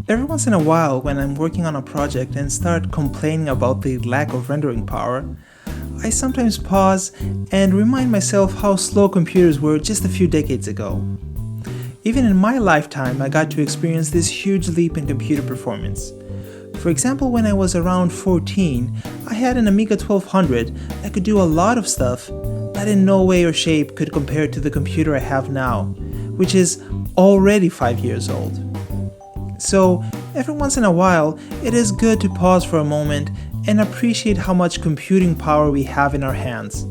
Every once in a while, when I'm working on a project and start complaining about the lack of rendering power, I sometimes pause and remind myself how slow computers were just a few decades ago. Even in my lifetime, I got to experience this huge leap in computer performance. For example, when I was around 14, I had an Amiga 1200 that could do a lot of stuff, but in no way or shape could compare to the computer I have now, which is already 5 years old. So, every once in a while, it is good to pause for a moment and appreciate how much computing power we have in our hands.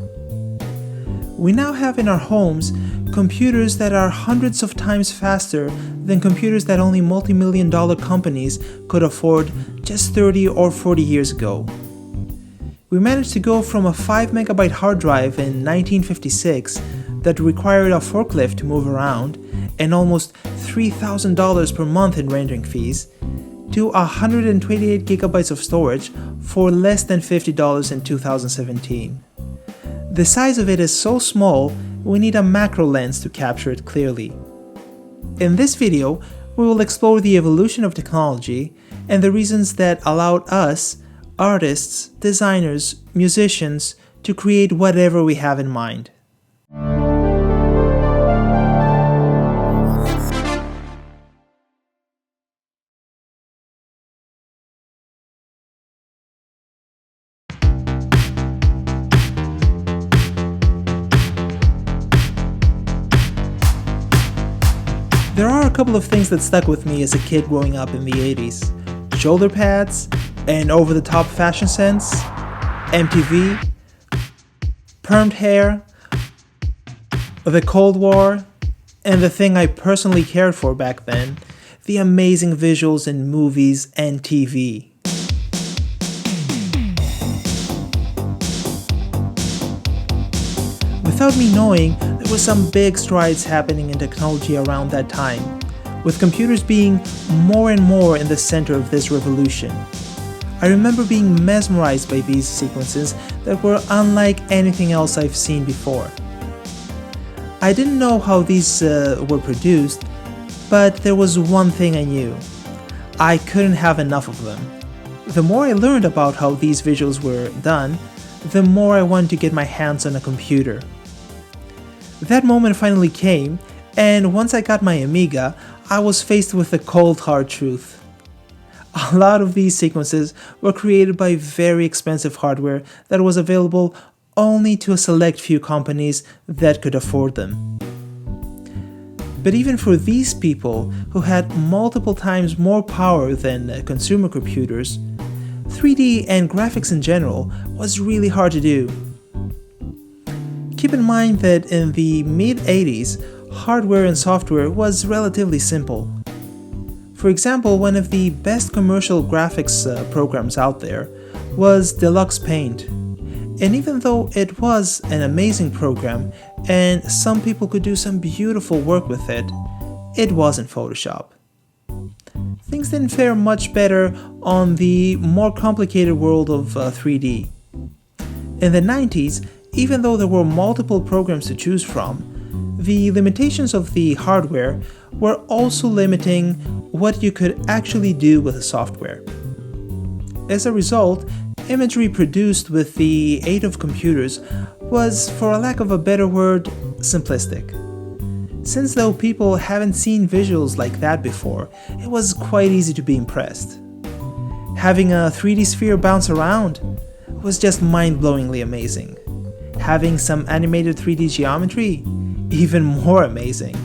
We now have in our homes computers that are hundreds of times faster than computers that only multi-million-dollar companies could afford just 30 or 40 years ago. We managed to go from a 5 megabyte hard drive in 1956 that required a forklift to move around and almost $3,000 per month in rendering fees, to 128 gigabytes of storage for less than $50 in 2017. The size of it is so small, we need a macro lens to capture it clearly. In this video, we will explore the evolution of technology and the reasons that allowed us, artists, designers, musicians, to create whatever we have in mind. There are a couple of things that stuck with me as a kid growing up in the 80s. Shoulder pads, an over-the-top fashion sense, MTV, permed hair, the Cold War, and the thing I personally cared for back then, the amazing visuals in movies and TV. Without me knowing, there were some big strides happening in technology around that time, with computers being more and more in the center of this revolution. I remember being mesmerized by these sequences that were unlike anything else I've seen before. I didn't know how these were produced, but there was one thing I knew. I couldn't have enough of them. The more I learned about how these visuals were done, the more I wanted to get my hands on a computer. That moment finally came, and once I got my Amiga, I was faced with the cold hard truth. A lot of these sequences were created by very expensive hardware that was available only to a select few companies that could afford them. But even for these people who had multiple times more power than consumer computers, 3D and graphics in general was really hard to do. Keep in mind that in the mid-80s, hardware and software was relatively simple. For example, one of the best commercial graphics programs out there was Deluxe Paint. And even though it was an amazing program and some people could do some beautiful work with it, it wasn't Photoshop. Things didn't fare much better on the more complicated world of 3D. In the 90s, even though there were multiple programs to choose from, the limitations of the hardware were also limiting what you could actually do with the software. As a result, imagery produced with the aid of computers was, for a lack of a better word, simplistic. Since though people haven't seen visuals like that before, it was quite easy to be impressed. Having a 3D sphere bounce around was just mind-blowingly amazing. Having some animated 3D geometry, even more amazing.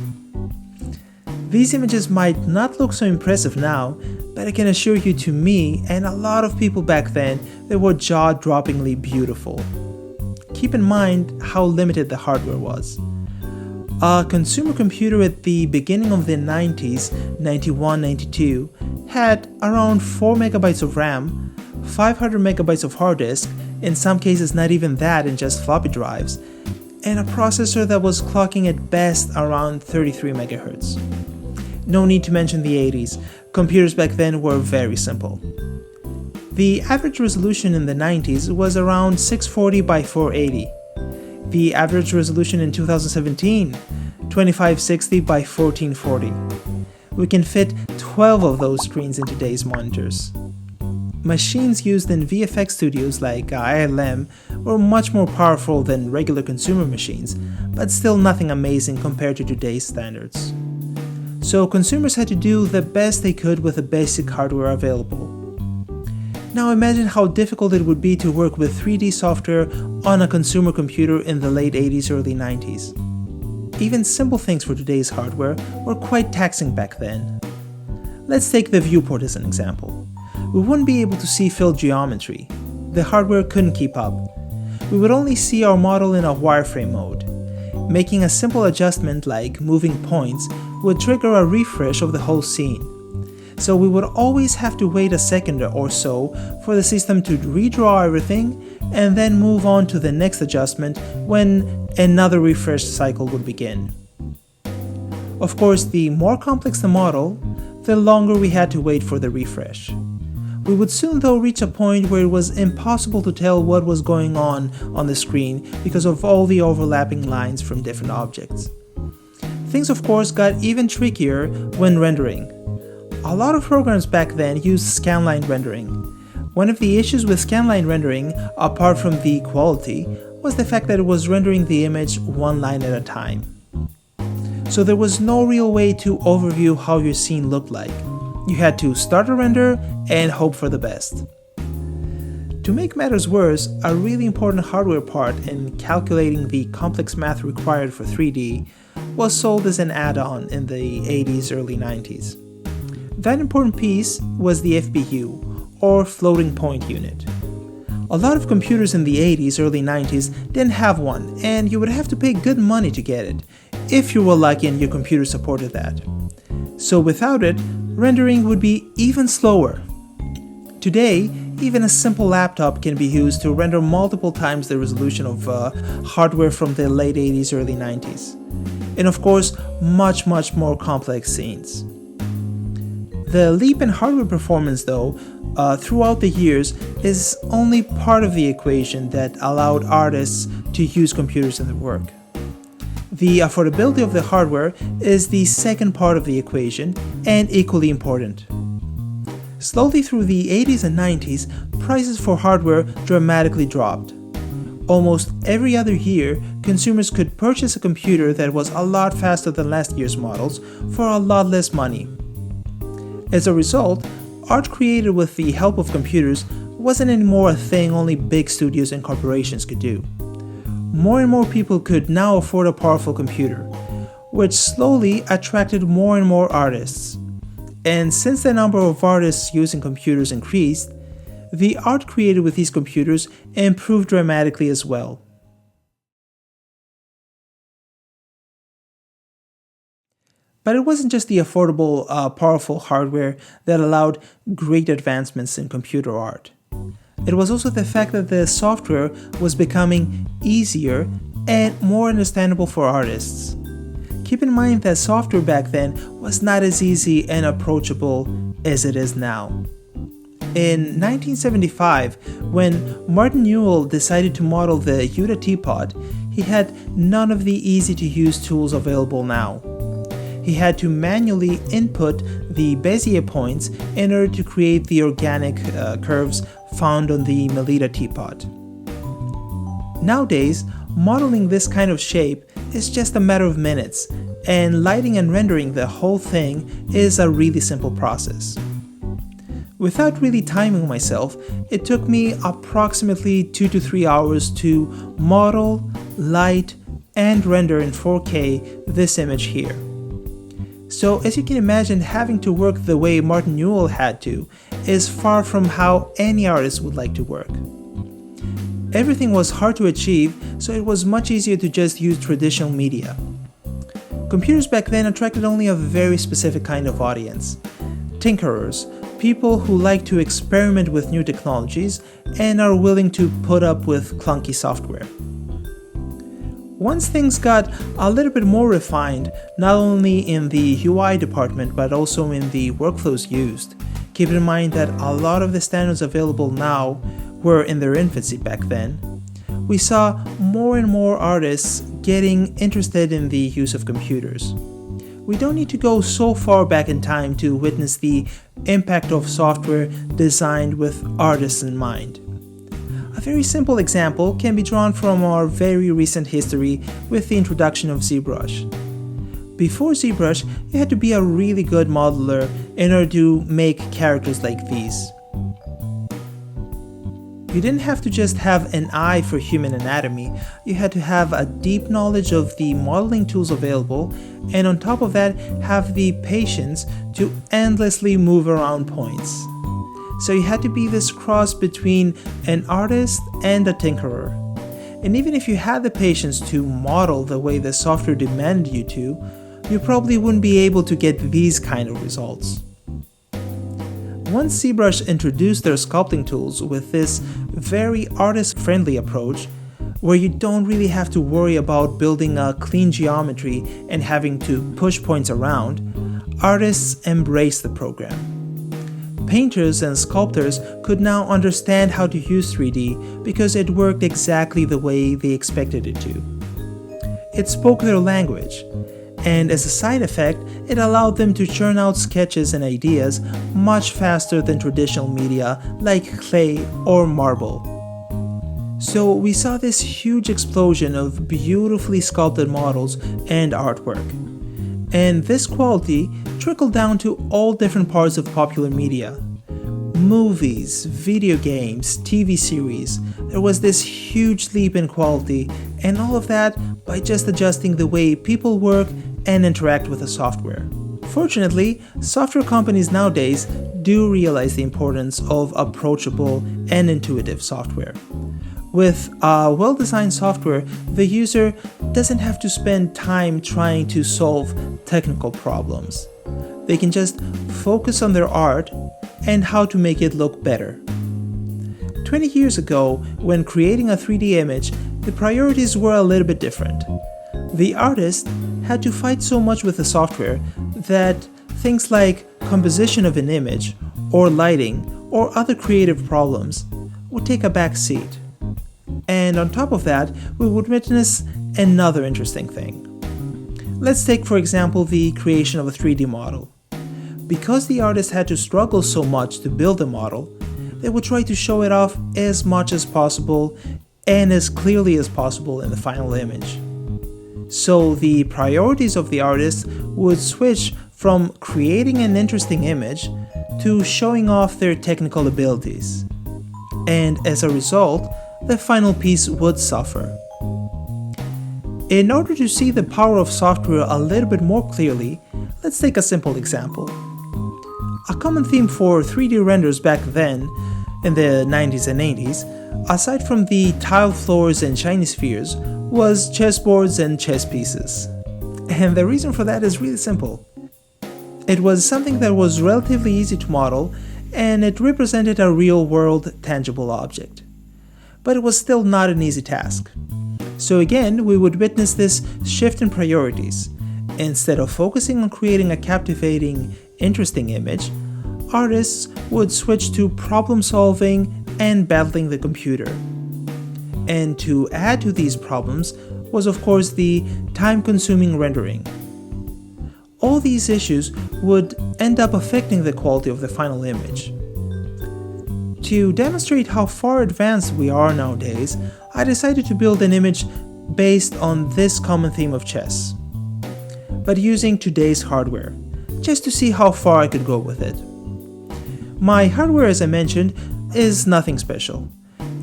These images might not look so impressive now, but I can assure you, to me and a lot of people back then, they were jaw-droppingly beautiful. Keep in mind how limited the hardware was. A consumer computer at the beginning of the 90s, 91-92, had around 4 megabytes of RAM, 500 megabytes of hard disk, in some cases not even that in just floppy drives, and a processor that was clocking at best around 33 MHz. No need to mention the 80s, computers back then were very simple. The average resolution in the 90s was around 640 by 480. The average resolution in 2017, 2560 by 1440. we can fit 12 of those screens in today's monitors. Machines used in VFX studios like ILM were much more powerful than regular consumer machines, but still nothing amazing compared to today's standards. So consumers had to do the best they could with the basic hardware available. Now imagine how difficult it would be to work with 3D software on a consumer computer in the late 80s, early 90s. Even simple things for today's hardware were quite taxing back then. Let's take the viewport as an example. We wouldn't be able to see filled geometry. The hardware couldn't keep up. We would only see our model in a wireframe mode. Making a simple adjustment like moving points would trigger a refresh of the whole scene. So we would always have to wait a second or so for the system to redraw everything and then move on to the next adjustment when another refresh cycle would begin. Of course, the more complex the model, the longer we had to wait for the refresh. We would soon though reach a point where it was impossible to tell what was going on the screen because of all the overlapping lines from different objects. Things of course got even trickier when rendering. A lot of programs back then used scanline rendering. One of the issues with scanline rendering, apart from the quality, was the fact that it was rendering the image one line at a time. So there was no real way to overview how your scene looked like. You had to start a render and hope for the best. To make matters worse, a really important hardware part in calculating the complex math required for 3D was sold as an add-on in the 80s, early 90s. That important piece was the FPU, or floating point unit. A lot of computers in the 80s, early 90s didn't have one, and you would have to pay good money to get it, if you were lucky and your computer supported that. So without it, rendering would be even slower. Today, even a simple laptop can be used to render multiple times the resolution of hardware from the late 80s, early 90s. And of course, much more complex scenes. The leap in hardware performance though, throughout the years, is only part of the equation that allowed artists to use computers in their work. The affordability of the hardware is the second part of the equation, and equally important. Slowly through the 80s and 90s, prices for hardware dramatically dropped. Almost every other year, consumers could purchase a computer that was a lot faster than last year's models for a lot less money. As a result, art created with the help of computers wasn't anymore a thing only big studios and corporations could do. More and more people could now afford a powerful computer, which slowly attracted more and more artists. And since the number of artists using computers increased, the art created with these computers improved dramatically as well. But it wasn't just the affordable, powerful hardware that allowed great advancements in computer art. It was also the fact that the software was becoming easier and more understandable for artists. Keep in mind that software back then was not as easy and approachable as it is now. In 1975, when Martin Newell decided to model the Yuta teapot, he had none of the easy-to-use tools available now. He had to manually input the Bezier points in order to create the organic curves found on the Melita teapot. Nowadays, modeling this kind of shape is just a matter of minutes, and lighting and rendering the whole thing is a really simple process. Without really timing myself, it took me approximately 2 to 3 hours to model, light, and render in 4K this image here. So as you can imagine, having to work the way Martin Newell had to is far from how any artist would like to work. Everything was hard to achieve, so it was much easier to just use traditional media. Computers back then attracted only a very specific kind of audience: tinkerers, people who like to experiment with new technologies and are willing to put up with clunky software. Once things got a little bit more refined, not only in the UI department but also in the workflows used, keep in mind that a lot of the standards available now were in their infancy back then, we saw more and more artists getting interested in the use of computers. We don't need to go so far back in time to witness the impact of software designed with artists in mind. A very simple example can be drawn from our very recent history with the introduction of ZBrush. Before ZBrush, you had to be a really good modeler in order to make characters like these. You didn't have to just have an eye for human anatomy, you had to have a deep knowledge of the modeling tools available, and on top of that, have the patience to endlessly move around points. So you had to be this cross between an artist and a tinkerer. And even if you had the patience to model the way the software demanded you to, you probably wouldn't be able to get these kind of results. Once ZBrush introduced their sculpting tools with this very artist-friendly approach, where you don't really have to worry about building a clean geometry and having to push points around, artists embraced the program. Painters and sculptors could now understand how to use 3D because it worked exactly the way they expected it to. It spoke their language, and as a side effect, it allowed them to churn out sketches and ideas much faster than traditional media like clay or marble. So we saw this huge explosion of beautifully sculpted models and artwork. And this quality trickled down to all different parts of popular media. Movies, video games, TV series. There was this huge leap in quality, and all of that by just adjusting the way people work and interact with the software. Fortunately, software companies nowadays do realize the importance of approachable and intuitive software. With well-designed software, the user doesn't have to spend time trying to solve technical problems. They can just focus on their art and how to make it look better. 20 years ago, when creating a 3D image, the priorities were a little bit different. The artist had to fight so much with the software that things like composition of an image, or lighting, or other creative problems would take a back seat. And on top of that, we would witness another interesting thing. Let's take, for example, the creation of a 3D model. Because the artist had to struggle so much to build a model, they would try to show it off as much as possible and as clearly as possible in the final image. So the priorities of the artist would switch from creating an interesting image to showing off their technical abilities. And as a result, the final piece would suffer. In order to see the power of software a little bit more clearly, let's take a simple example. A common theme for 3D renders back then, in the 90s and 80s, aside from the tiled floors and shiny spheres, was chessboards and chess pieces. And the reason for that is really simple. It was something that was relatively easy to model, and it represented a real-world tangible object. But it was still not an easy task. So again, we would witness this shift in priorities. Instead of focusing on creating a captivating, interesting image, artists would switch to problem-solving and battling the computer. And to add to these problems was of course the time-consuming rendering. All these issues would end up affecting the quality of the final image. To demonstrate how far advanced we are nowadays, I decided to build an image based on this common theme of chess, but using today's hardware, just to see how far I could go with it. My hardware, as I mentioned, is nothing special.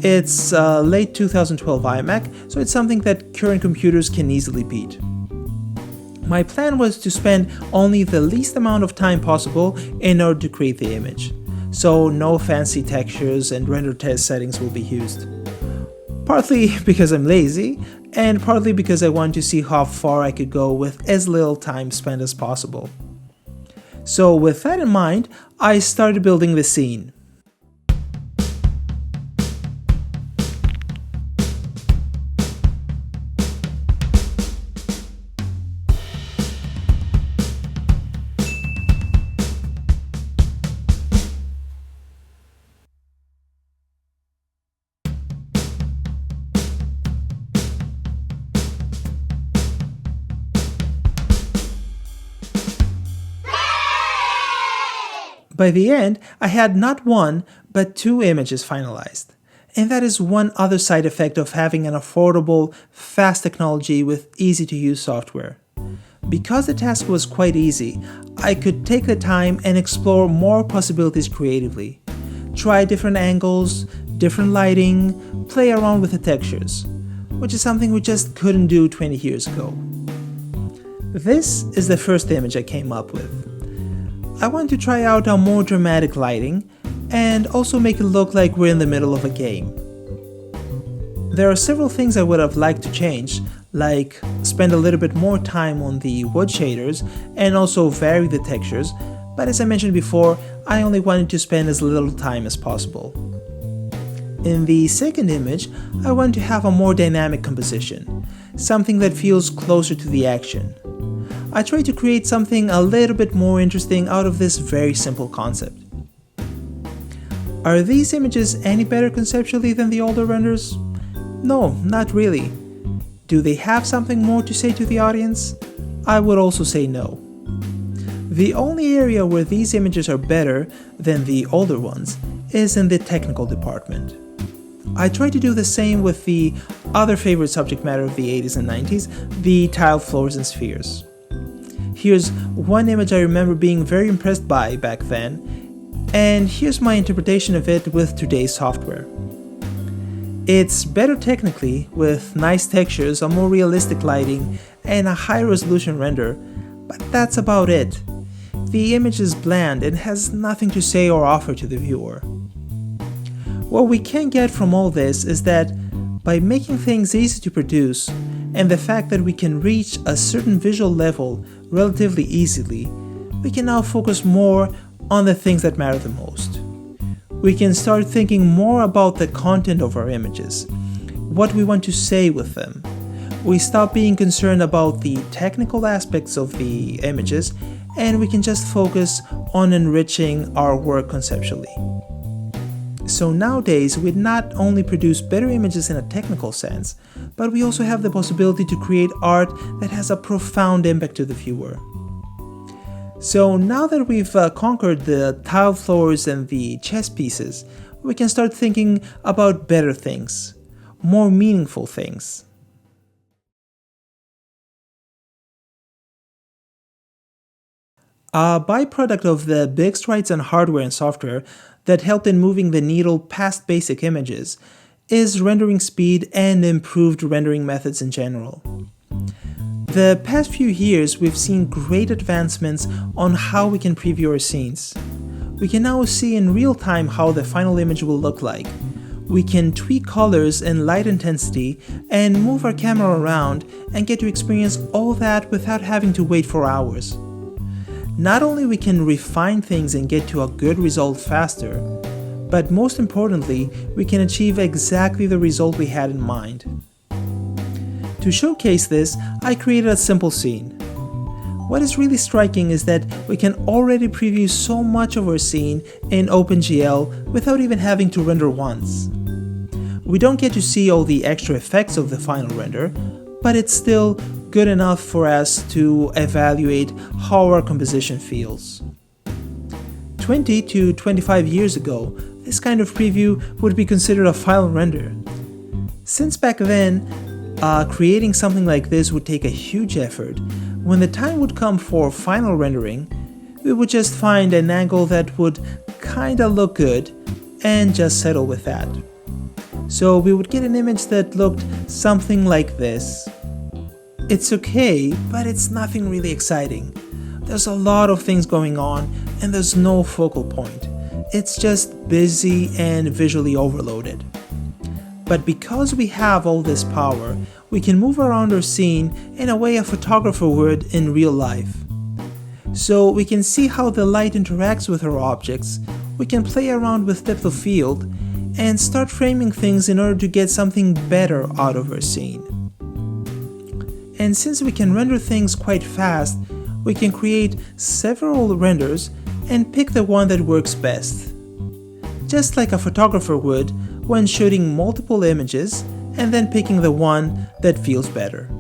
It's a late 2012 iMac, so it's something that current computers can easily beat. My plan was to spend only the least amount of time possible in order to create the image, so no fancy textures and render test settings will be used. Partly because I'm lazy, and partly because I wanted to see how far I could go with as little time spent as possible. So with that in mind, I started building the scene. By the end, I had not one, but two images finalized. And that is one other side effect of having an affordable, fast technology with easy-to-use software. Because the task was quite easy, I could take the time and explore more possibilities creatively. Try different angles, different lighting, play around with the textures, which is something we just couldn't do 20 years ago. This is the first image I came up with. I want to try out a more dramatic lighting and also make it look like we're in the middle of a game. There are several things I would have liked to change, like spend a little bit more time on the wood shaders and also vary the textures, but as I mentioned before, I only wanted to spend as little time as possible. In the second image, I want to have a more dynamic composition, something that feels closer to the action. I tried to create something a little bit more interesting out of this very simple concept. Are these images any better conceptually than the older renders? No, not really. Do they have something more to say to the audience? I would also say no. The only area where these images are better than the older ones is in the technical department. I tried to do the same with the other favorite subject matter of the 80s and 90s, the tiled floors and spheres. Here's one image I remember being very impressed by back then, and here's my interpretation of it with today's software. It's better technically, with nice textures, a more realistic lighting, and a high resolution render, but that's about it. The image is bland and has nothing to say or offer to the viewer. What we can get from all this is that by making things easy to produce, and the fact that we can reach a certain visual level relatively easily, we can now focus more on the things that matter the most. We can start thinking more about the content of our images, what we want to say with them. We stop being concerned about the technical aspects of the images, and we can just focus on enriching our work conceptually. So nowadays, we not only produce better images in a technical sense, but we also have the possibility to create art that has a profound impact to the viewer. So now that we've conquered the tile floors and the chess pieces, we can start thinking about better things, more meaningful things. A byproduct of the big strides in hardware and software that helped in moving the needle past basic images is rendering speed and improved rendering methods in general. The past few years we've seen great advancements on how we can preview our scenes. We can now see in real time how the final image will look like. We can tweak colors and light intensity and move our camera around and get to experience all that without having to wait for hours. Not only we can refine things and get to a good result faster, but most importantly, we can achieve exactly the result we had in mind. To showcase this, I created a simple scene. What is really striking is that we can already preview so much of our scene in OpenGL without even having to render once. We don't get to see all the extra effects of the final render, but it's still good enough for us to evaluate how our composition feels. 20 to 25 years ago, this kind of preview would be considered a final render. Since back then, creating something like this would take a huge effort, when the time would come for final rendering, we would just find an angle that would kinda look good and just settle with that. So we would get an image that looked something like this. It's okay, but it's nothing really exciting. There's a lot of things going on and there's no focal point. It's just busy and visually overloaded. But because we have all this power, we can move around our scene in a way a photographer would in real life. So we can see how the light interacts with our objects, we can play around with depth of field, and start framing things in order to get something better out of our scene. And since we can render things quite fast, we can create several renders and pick the one that works best. Just like a photographer would when shooting multiple images and then picking the one that feels better.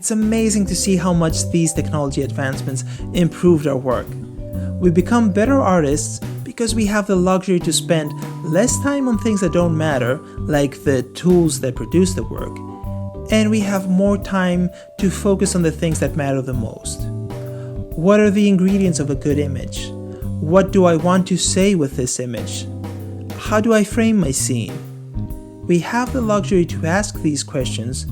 It's amazing to see how much these technology advancements improved our work. We become better artists because we have the luxury to spend less time on things that don't matter, like the tools that produce the work, and we have more time to focus on the things that matter the most. What are the ingredients of a good image? What do I want to say with this image? How do I frame my scene? We have the luxury to ask these questions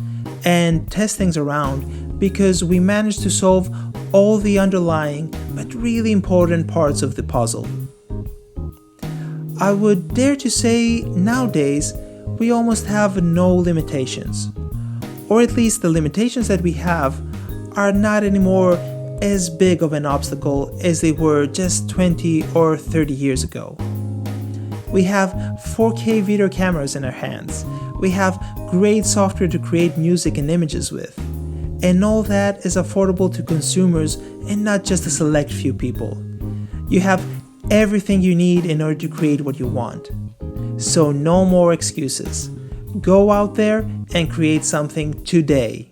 and test things around because we manage to solve all the underlying but really important parts of the puzzle. I would dare to say nowadays we almost have no limitations, or at least the limitations that we have are not anymore as big of an obstacle as they were just 20 or 30 years ago. We have 4K video cameras in our hands. We have great software to create music and images with. And all that is affordable to consumers and not just a select few people. You have everything you need in order to create what you want. So no more excuses. Go out there and create something today.